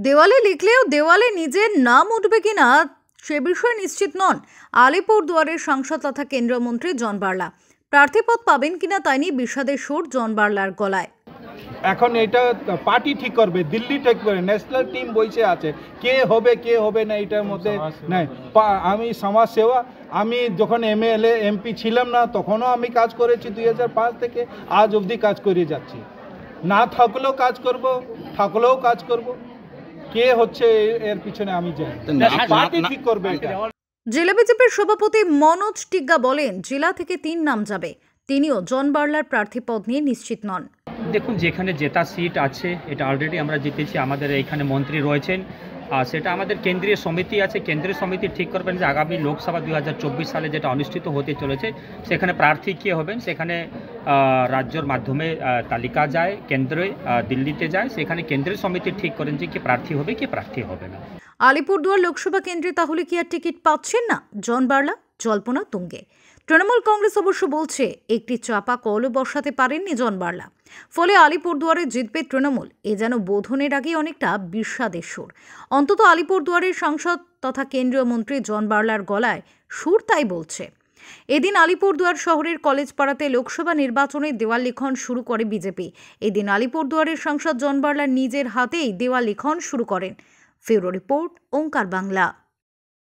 দেওয়ালে লিখলেও দেওয়ালে নিজের নাম উঠবে কিনা সে বিষয়ে নিশ্চিত নন আলিপুরদুয়ারের সাংসদ তথা কেন্দ্রীয় মন্ত্রী জন বার্লা। প্রার্থীপদ পাবেন কিনা তাই নিয়ে বিষাদের সুর জন বার্লার গলায়। এখন এটা পার্টি ঠিক করবে, দিল্লি ঠিক করবে, ন্যাশনাল টিম বসে আছে কে হবে না এটার মধ্যে নাই। আমি সমাজ সেবা, আমি যখন এমএলএ এমপি ছিলাম না তখনও আমি কাজ করেছি, 2005 থেকে আজ অবধি কাজ করে যাচ্ছি। না থাকলেও কাজ করব, থাকলেও কাজ করব। কে হচ্ছে এর পিছনে আমি জানি, পার্টি ঠিক করবে এটা। জেলা বিজেপির সভাপতি মনোজ টিগ্গা বলেন, জেলা থেকে 3 নাম যাবে। তিনিও জন বার্লার প্রার্থীপদ নিয়ে নিশ্চিত নন। দেখুন, যেখানে জেতা সিট আছে এটা অলরেডি আমরা জিতেছি, আমাদের এইখানে মন্ত্রী রয়েছেন, আর সেটা আমাদের কেন্দ্রীয় সমিতি আছে, কেন্দ্রীয় সমিতি ঠিক করবেন যে আগামী লোকসভা 2024 সালে যেটা অনুষ্ঠিত হতে চলেছে সেখানে প্রার্থী কে হবেন। সেখানে রাজ্যের মাধ্যমে তালিকা যায় কেন্দ্রে, দিল্লিতে যায়, সেখানে কেন্দ্রীয় সমিতি ঠিক করেন যে কি প্রার্থী হবে কি প্রার্থী হবে না। আলিপুরদুয়ার লোকসভা কেন্দ্রে তাহলে কি আর টিকিট পাচ্ছেন না জন বার্লা? জল্পনা তুঙ্গে। তৃণমূল কংগ্রেস অবশ্য বলছে একটি চাপা কলও বসাতে পারেননি জন বার্লা, ফলে আলিপুরদুয়ারে জিতবে তৃণমূল। এ যেন বোধনের আগে অনেকটা বিষাদের সুর। অন্তত আলিপুরদুয়ারের সাংসদ তথা কেন্দ্রীয় মন্ত্রী জন বার্লার গলায় সুর তাই বলছে। এদিন আলিপুরদুয়ার শহরের কলেজ পাড়াতে লোকসভা নির্বাচনে দেওয়াল লিখন শুরু করে বিজেপি। এদিন আলিপুরদুয়ারের সাংসদ জন বার্লা নিজের হাতেই দেওয়াল লিখন শুরু করেন। ফিউরো রিপোর্ট, ওঙ্কার বাংলা।